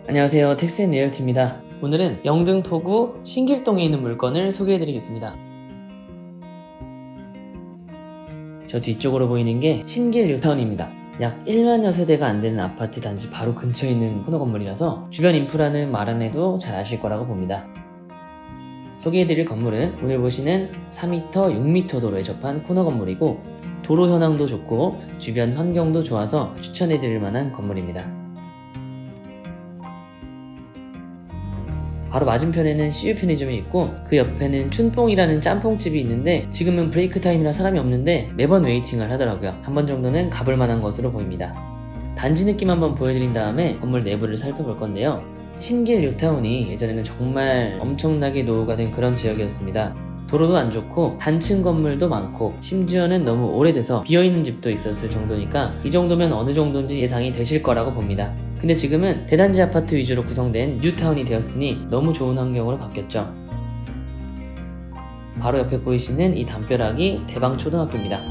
안녕하세요, 텍스앤리얼티입니다. 오늘은 영등포구 신길동에 있는 물건을 소개해드리겠습니다. 저 뒤쪽으로 보이는 게 신길 뉴타운입니다. 약 1만여 세대가 안되는 아파트 단지 바로 근처에 있는 코너 건물이라서 주변 인프라는 말 안해도 잘 아실 거라고 봅니다. 소개해드릴 건물은 오늘 보시는 4m, 6m 도로에 접한 코너 건물이고 도로 현황도 좋고 주변 환경도 좋아서 추천해드릴 만한 건물입니다. 바로 맞은편에는 CU 편의점이 있고 그 옆에는 춘뽕이라는 짬뽕집이 있는데 지금은 브레이크 타임이라 사람이 없는데 매번 웨이팅을 하더라고요. 한 번 정도는 가볼 만한 것으로 보입니다. 단지 느낌 한번 보여드린 다음에 건물 내부를 살펴볼 건데요. 신길 뉴타운이 예전에는 정말 엄청나게 노후가 된 그런 지역이었습니다. 도로도 안 좋고 단층 건물도 많고 심지어는 너무 오래돼서 비어있는 집도 있었을 정도니까 이 정도면 어느 정도인지 예상이 되실 거라고 봅니다. 근데 지금은 대단지 아파트 위주로 구성된 뉴타운이 되었으니 너무 좋은 환경으로 바뀌었죠. 바로 옆에 보이시는 이 담벼락이 대방초등학교입니다.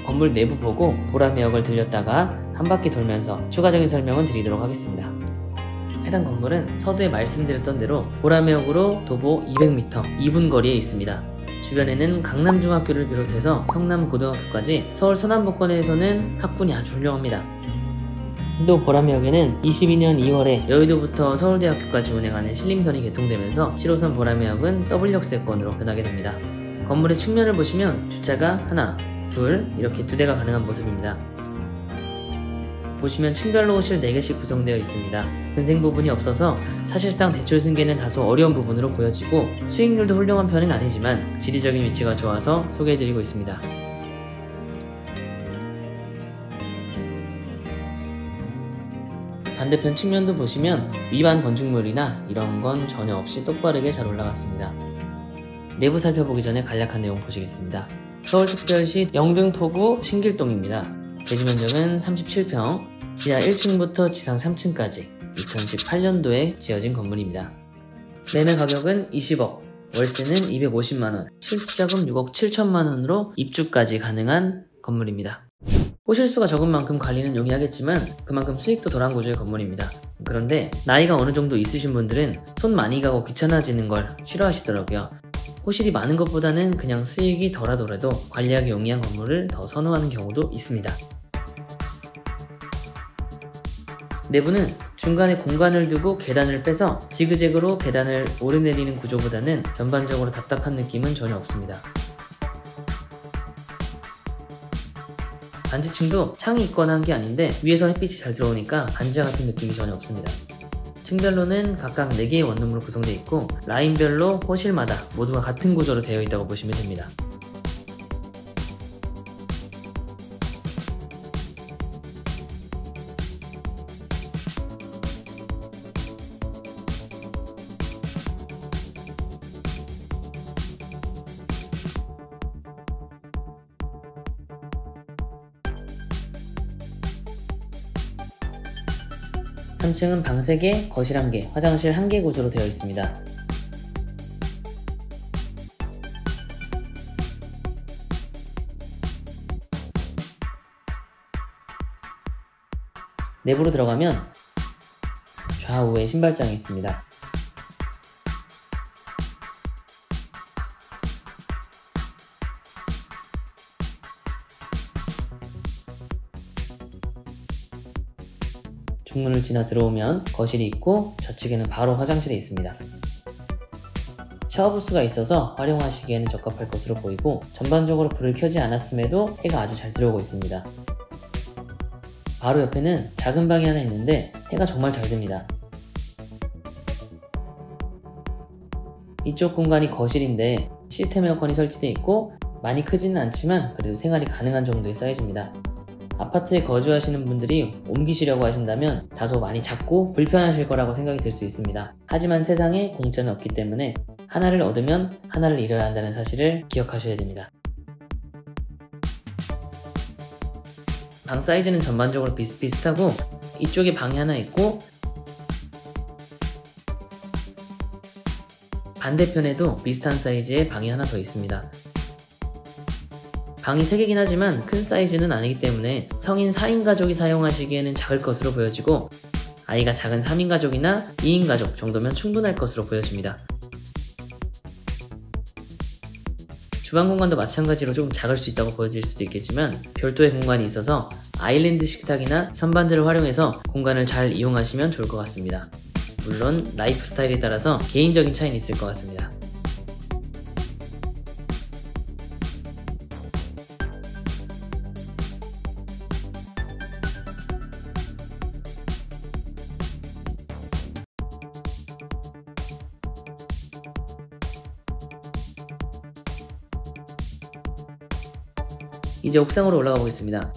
건물 내부 보고 보라매역을 들렸다가 한 바퀴 돌면서 추가적인 설명을 드리도록 하겠습니다. 해당 건물은 서두에 말씀드렸던 대로 보라매역으로 도보 200m 2분 거리에 있습니다. 주변에는 강남중학교를 비롯해서 성남고등학교까지 서울 서남북권에서는 학군이 아주 훌륭합니다. 또 보라매역에는 22년 2월에 여의도부터 서울대학교까지 운행하는 신림선이 개통되면서 7호선 보라매역은 W역세권으로 변하게 됩니다. 건물의 측면을 보시면 주차가 하나, 둘 이렇게 2대가 가능한 모습입니다. 보시면 층별로 호실 4개씩 구성되어 있습니다. 근생 부분이 없어서 사실상 대출 승계는 다소 어려운 부분으로 보여지고 수익률도 훌륭한 편은 아니지만 지리적인 위치가 좋아서 소개해드리고 있습니다. 반대편 측면도 보시면 위반 건축물이나 이런 건 전혀 없이 똑바르게 잘 올라갔습니다. 내부 살펴보기 전에 간략한 내용 보시겠습니다. 서울특별시 영등포구 신길동입니다. 대지면적은 37평, 지하 1층부터 지상 3층까지 2018년도에 지어진 건물입니다. 매매 가격은 20억, 월세는 250만원, 실수자금 6억 7천만원으로 입주까지 가능한 건물입니다. 호실수가 적은 만큼 관리는 용이하겠지만 그만큼 수익도 덜한 구조의 건물입니다. 그런데 나이가 어느 정도 있으신 분들은 손 많이 가고 귀찮아지는 걸 싫어하시더라고요. 호실이 많은 것보다는 그냥 수익이 덜하더라도 관리하기 용이한 건물을 더 선호하는 경우도 있습니다. 내부는 중간에 공간을 두고 계단을 빼서 지그재그로 계단을 오르내리는 구조보다는 전반적으로 답답한 느낌은 전혀 없습니다. 단지층도 창이 있거나 한 게 아닌데 위에서 햇빛이 잘 들어오니까 반지하 같은 느낌이 전혀 없습니다. 층별로는 각각 4개의 원룸으로 구성되어 있고 라인별로 호실마다 모두가 같은 구조로 되어 있다고 보시면 됩니다. (3) 층은 방 3개, 거실 1개, 화장실 1개 구조로 되어 있습니다. 내부로 들어가면 좌우에 신발장이 있습니다. 중문을 지나 들어오면 거실이 있고 저측에는 바로 화장실이 있습니다. 샤워부스가 있어서 활용하시기에는 적합할 것으로 보이고 전반적으로 불을 켜지 않았음에도 해가 아주 잘 들어오고 있습니다. 바로 옆에는 작은 방이 하나 있는데 해가 정말 잘 듭니다. 이쪽 공간이 거실인데 시스템 에어컨이 설치되어 있고 많이 크지는 않지만 그래도 생활이 가능한 정도의 사이즈입니다. 아파트에 거주하시는 분들이 옮기시려고 하신다면 다소 많이 작고 불편하실 거라고 생각이 들 수 있습니다. 하지만 세상에 공짜는 없기 때문에 하나를 얻으면 하나를 잃어야 한다는 사실을 기억하셔야 됩니다. 방 사이즈는 전반적으로 비슷비슷하고 이쪽에 방이 하나 있고 반대편에도 비슷한 사이즈의 방이 하나 더 있습니다. 방이 3개긴 하지만 큰 사이즈는 아니기 때문에 성인 4인 가족이 사용하시기에는 작을 것으로 보여지고, 아이가 작은 3인 가족이나 2인 가족 정도면 충분할 것으로 보여집니다. 주방 공간도 마찬가지로 조금 작을 수 있다고 보여질 수도 있겠지만, 별도의 공간이 있어서 아일랜드 식탁이나 선반들을 활용해서 공간을 잘 이용하시면 좋을 것 같습니다. 물론 라이프 스타일에 따라서 개인적인 차이는 있을 것 같습니다. 이제 옥상으로 올라가 보겠습니다.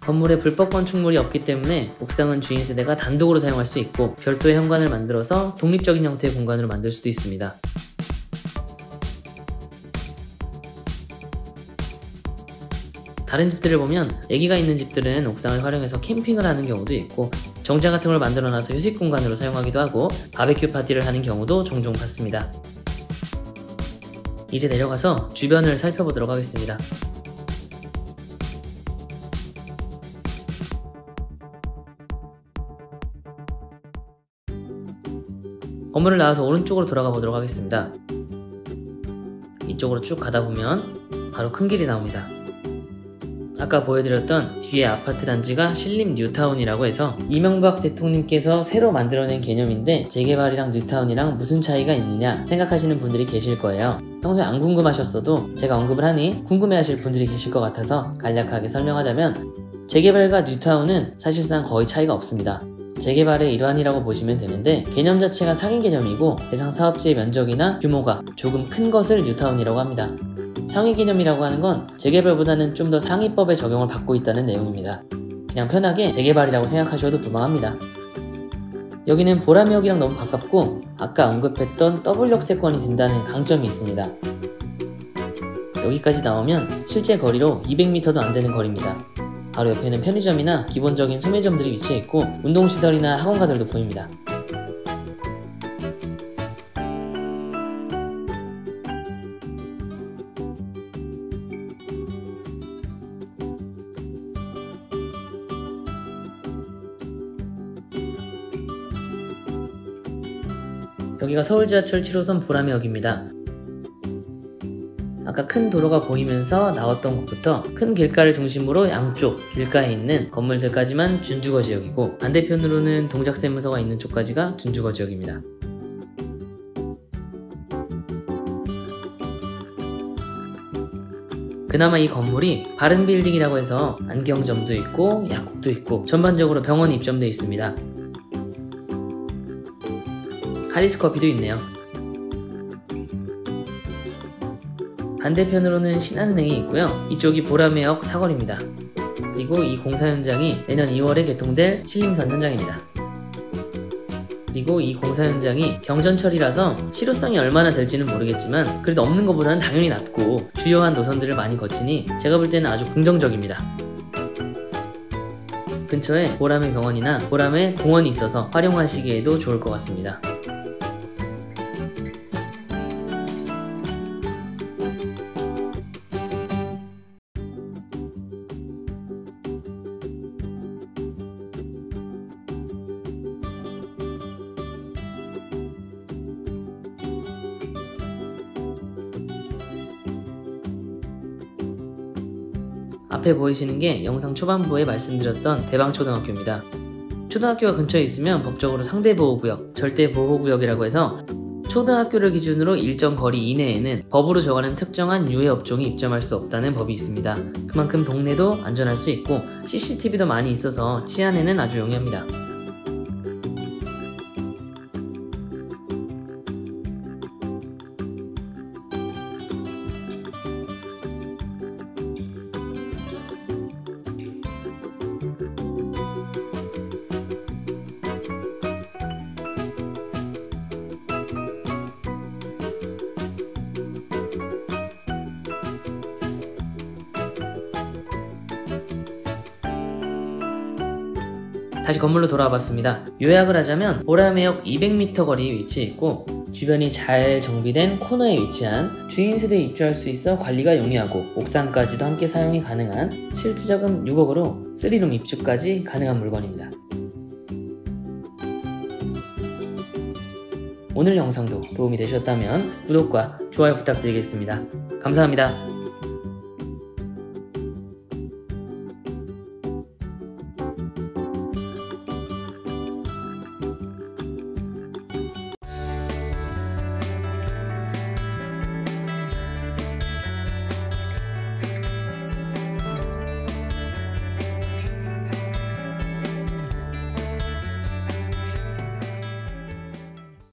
건물에 불법 건축물이 없기 때문에 옥상은 주인 세대가 단독으로 사용할 수 있고, 별도의 현관을 만들어서 독립적인 형태의 공간으로 만들 수도 있습니다. 다른 집들을 보면 아기가 있는 집들은 옥상을 활용해서 캠핑을 하는 경우도 있고, 정자 같은 걸 만들어놔서 휴식 공간으로 사용하기도 하고, 바베큐 파티를 하는 경우도 종종 봤습니다. 이제 내려가서 주변을 살펴보도록 하겠습니다. 건물을 나와서 오른쪽으로 돌아가 보도록 하겠습니다. 이쪽으로 쭉 가다 보면 바로 큰 길이 나옵니다. 아까 보여드렸던 뒤에 아파트 단지가 신림 뉴타운이라고 해서 이명박 대통령께서 새로 만들어낸 개념인데, 재개발이랑 뉴타운이랑 무슨 차이가 있느냐 생각하시는 분들이 계실 거예요. 평소에 안 궁금하셨어도 제가 언급을 하니 궁금해하실 분들이 계실 것 같아서 간략하게 설명하자면, 재개발과 뉴타운은 사실상 거의 차이가 없습니다. 재개발의 일환이라고 보시면 되는데, 개념 자체가 상위 개념이고 대상 사업지의 면적이나 규모가 조금 큰 것을 뉴타운이라고 합니다. 상위 개념이라고 하는 건 재개발보다는 좀 더 상위법의 적용을 받고 있다는 내용입니다. 그냥 편하게 재개발이라고 생각하셔도 무방합니다. 여기는 보라매역이랑 너무 가깝고 아까 언급했던 더블 역세권이 된다는 강점이 있습니다. 여기까지 나오면 실제 거리로 200m도 안 되는 거리입니다. 바로 옆에는 편의점이나 기본적인 소매점들이 위치해 있고, 운동시설이나 학원가들도 보입니다. 여기가 서울지하철 7호선 보라매역입니다. 아까 큰 도로가 보이면서 나왔던 곳부터 큰 길가를 중심으로 양쪽 길가에 있는 건물들까지만 준주거 지역이고, 반대편으로는 동작세무서가 있는 쪽까지가 준주거 지역입니다. 그나마 이 건물이 바른빌딩이라고 해서 안경점도 있고 약국도 있고 전반적으로 병원이 입점되어 있습니다. 하리스커피도 있네요. 반대편으로는 신한은행이 있고요. 이쪽이 보라매역 사거리입니다. 그리고 이 공사 현장이 내년 2월에 개통될 신림선 현장입니다. 그리고 이 공사 현장이 경전철이라서 실효성이 얼마나 될지는 모르겠지만, 그래도 없는 것보다는 당연히 낫고 주요한 노선들을 많이 거치니 제가 볼 때는 아주 긍정적입니다. 근처에 보라매 병원이나 보라매 공원이 있어서 활용하시기에도 좋을 것 같습니다. 앞에 보이시는 게 영상 초반부에 말씀드렸던 대방초등학교입니다. 초등학교가 근처에 있으면 법적으로 상대보호구역, 절대보호구역이라고 해서 초등학교를 기준으로 일정 거리 이내에는 법으로 정하는 특정한 유해 업종이 입점할 수 없다는 법이 있습니다. 그만큼 동네도 안전할 수 있고 CCTV도 많이 있어서 치안에는 아주 용이합니다. 다시 건물로 돌아와 봤습니다. 요약을 하자면 보라매역 200m 거리에 위치해 있고 주변이 잘 정비된 코너에 위치한 주인세대에 입주할 수 있어 관리가 용이하고 옥상까지도 함께 사용이 가능한 실투자금 6억으로 3룸 입주까지 가능한 물건입니다. 오늘 영상도 도움이 되셨다면 구독과 좋아요 부탁드리겠습니다. 감사합니다.